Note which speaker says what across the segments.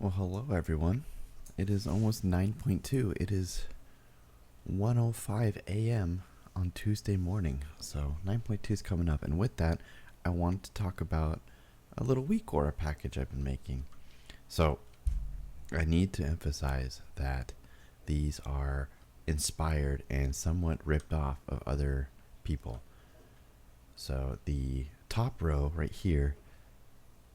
Speaker 1: Well, hello everyone. It is almost 9:2. It is 1:05 a.m. on Tuesday morning. So 9.2 is coming up, and with that, I want to talk about a little Weakora package I've been making. So I need to emphasize that these are inspired and somewhat ripped off of other people. So the top row right here,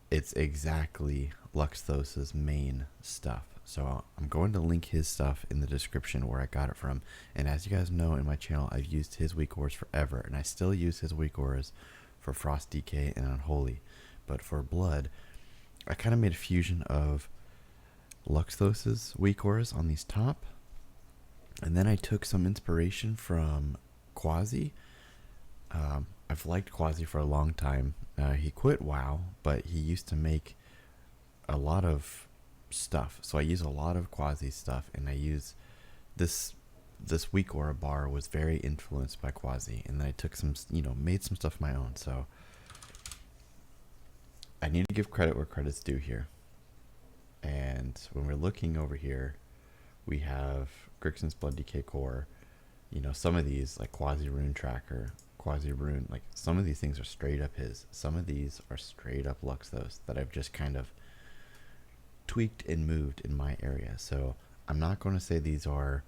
Speaker 1: it's exactly Luxthos's main stuff. So I'm going to link his stuff in the description where I got it from. And as you guys know in my channel, I've used his Weakauras forever, and I still use his Weakauras for Frost Decay and Unholy. But for Blood, I kind of made a fusion of Luxthos's Weakauras on these top, and then I took some inspiration from Quasi. I've liked Quasi for a long time. He quit WoW, but he used to make a lot of stuff. So I use a lot of Quasi stuff, and I use this Weakaura bar was very influenced by Quasi, and then I took some, made some stuff of my own. So I need to give credit where credit's due here. And when we're looking over here, we have Grixen's Blood Decay Core. Some of these, like Quasi Rune Tracker, Quasi Rune, like some of these things are straight up his. Some of these are straight up Luxthos that I've just kind of tweaked and moved in my area. So I'm not going to say these are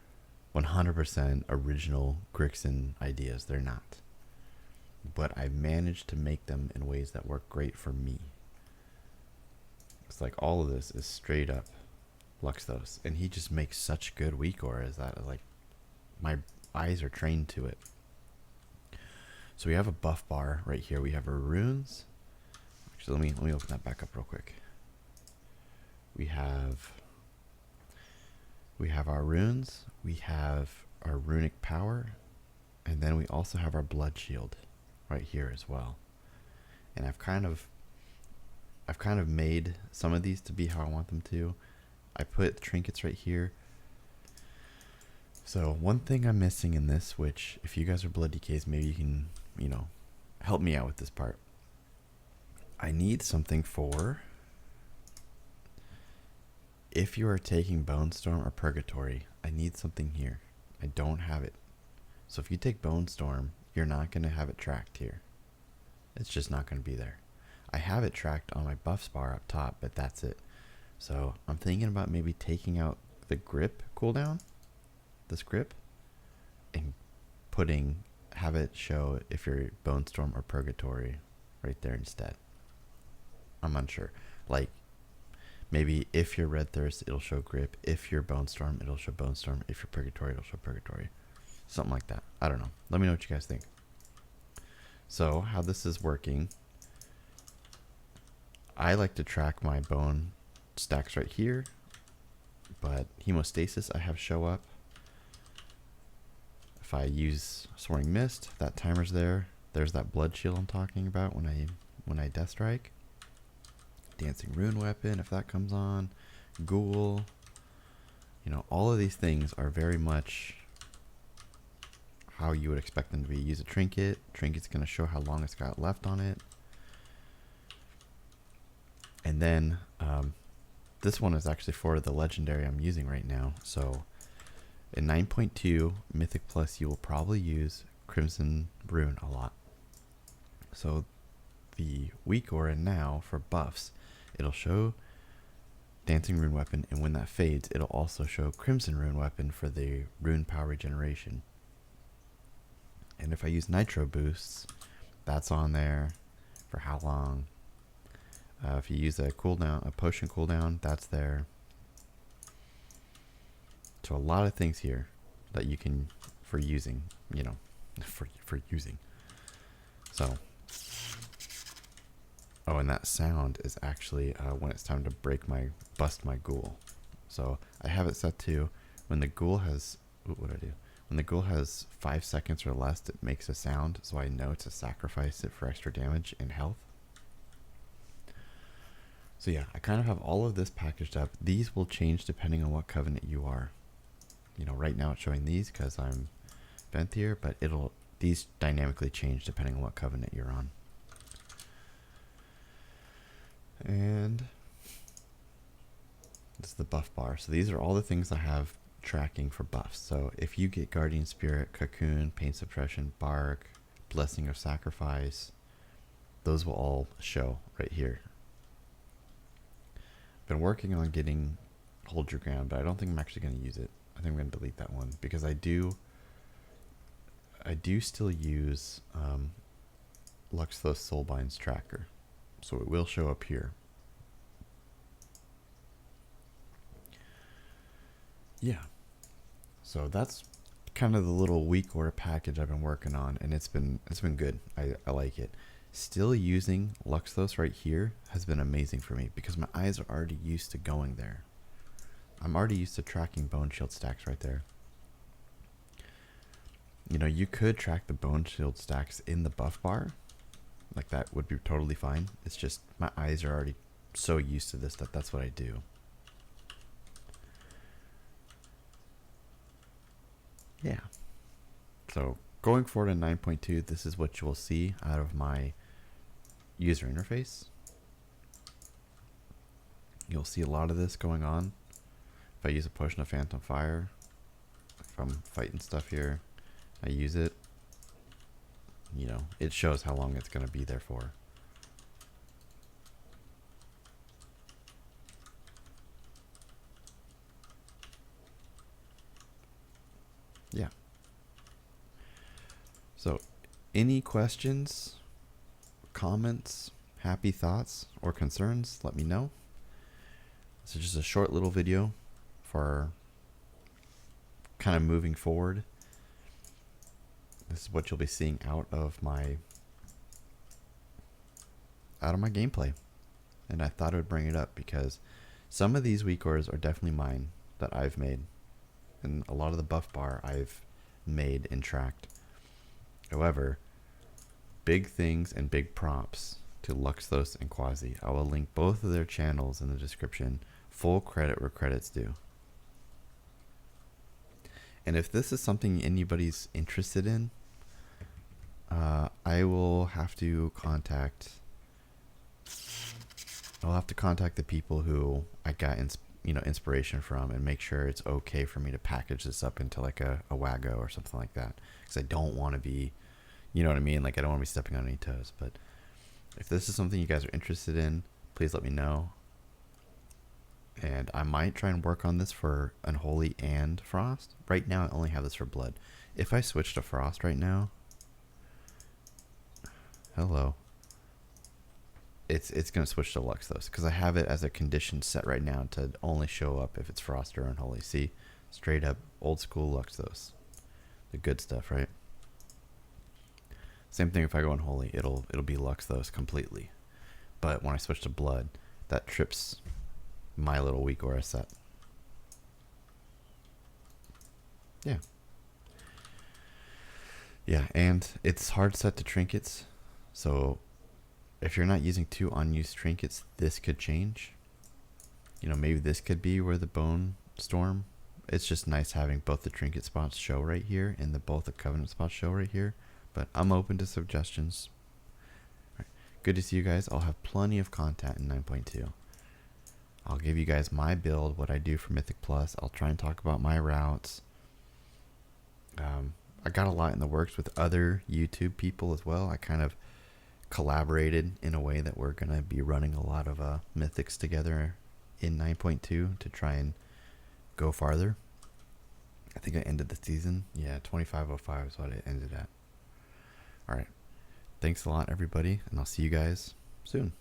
Speaker 1: 100% original Grixen ideas. They're not. But I managed to make them in ways that work great for me. It's like all of this is straight up Luxthos, and he just makes such good Weakauras that like my eyes are trained to it. So we have a buff bar right here. We have our runes. Actually, let me open that back up real quick. We have our runes. We have our runic power, and then we also have our blood shield right here as well. And I've kind of made some of these to be how I want them to. I put trinkets right here. So one thing I'm missing in this, which if you guys are Blood DKs, maybe you can, help me out with this part. I need something for if you are taking bonestorm or purgatory. I need something here. I don't have it. So if you take bonestorm, you're not going to have it tracked here. It's just not going to be there. I have it tracked on my buffs bar up top, but that's it. So I'm thinking about maybe taking out the grip cooldown, this grip, and have it show if you're bonestorm or purgatory right there instead. I'm unsure. Like maybe if you're red thirst, it'll show grip. If you're bonestorm, it'll show bonestorm. If you're purgatory, it'll show purgatory. Something like that. I don't know. Let me know what you guys think. So how this is working, I like to track my bone stacks right here, but hemostasis I have show up. If I use Soaring Mist, that timer's there. There's that blood shield I'm talking about when I death strike. Dancing rune weapon, if that comes on. Ghoul. All of these things are very much how you would expect them to be. Use a trinket. Trinket's going to show how long it's got left on it. And then this one is actually for the legendary I'm using right now. So in 9.2 Mythic Plus, you will probably use Crimson Rune a lot. So the Weakaura now for buffs, it'll show Dancing Rune Weapon, and when that fades, it'll also show Crimson Rune Weapon for the Rune Power Regeneration. And if I use Nitro Boosts, that's on there for how long. If you use a potion cooldown, that's there. So a lot of things here that you can for using, for using. So, oh, and that sound is actually when it's time to bust my ghoul. So I have it set to when the ghoul has, what do I do? When the ghoul has 5 seconds or less, it makes a sound, so I know to sacrifice it for extra damage and health. So yeah, I kind of have all of this packaged up. These will change depending on what covenant you are. Right now it's showing these because I'm Venthyr, but these dynamically change depending on what covenant you're on. And the buff bar. So these are all the things I have tracking for buffs. So if you get Guardian Spirit, Cocoon, Pain Suppression, Bark, Blessing of Sacrifice, those will all show right here. Been working on getting Hold Your Ground, but I don't think I'm actually going to use it. I think I'm going to delete that one because I do still use Luxthos Soulbind's tracker, so it will show up here. Yeah, so that's kind of the little Weakauras package I've been working on, and it's been good. I like it. Still using Luxthos right here has been amazing for me because my eyes are already used to going there. I'm already used to tracking bone shield stacks right there. You know, you could track the bone shield stacks in the buff bar. Like, that would be totally fine. It's just my eyes are already so used to this that that's what I do. Yeah. So going forward in 9.2, this is what you will see out of my user interface. You'll see a lot of this going on. If I use a potion of Phantom Fire, if I'm fighting stuff here, I use it. You know, it shows how long it's going to be there for. Yeah. So, any questions, comments, happy thoughts, or concerns, let me know. This is just a short little video for kind of moving forward. This is what you'll be seeing out of my gameplay. And I thought I would bring it up because some of these Weakauras are definitely mine that I've made. And a lot of the buff bar I've made and tracked. However, big things and big props to Luxthos and Quasi. I will link both of their channels in the description. Full credit where credit's due. And if this is something anybody's interested in, I will have to contact. I'll have to contact the people who I got inspiration from and make sure it's okay for me to package this up into like a wago or something like that. Because I don't want to be, you know what I mean? Like, I don't want to be stepping on any toes. But if this is something you guys are interested in, please let me know. And I might try and work on this for Unholy and Frost. Right now I only have this for Blood. If I switch to Frost right now, hello, it's going to switch to Luxthos because I have it as a condition set right now to only show up if it's Frost or Unholy. See, straight up old school Luxthos, the good stuff, right? Same thing if I go Unholy, it'll be Luxthos completely. But when I switch to Blood, that trips my little Weakauras set. Yeah. Yeah, and it's hard set to trinkets, so if you're not using 2 unused trinkets, this could change. You know, maybe this could be where the bonestorm. It's just nice having both the trinket spots show right here and both the covenant spots show right here. But I'm open to suggestions. All right. Good to see you guys. I'll have plenty of content in 9.2. I'll give you guys my build, what I do for Mythic Plus. I'll try and talk about my routes. I got a lot in the works with other YouTube people as well. I kind of collaborated in a way that we're going to be running a lot of Mythics together in 9.2 to try and go farther. I think I ended the season. Yeah, 2505 is what it ended at. All right. Thanks a lot, everybody, and I'll see you guys soon.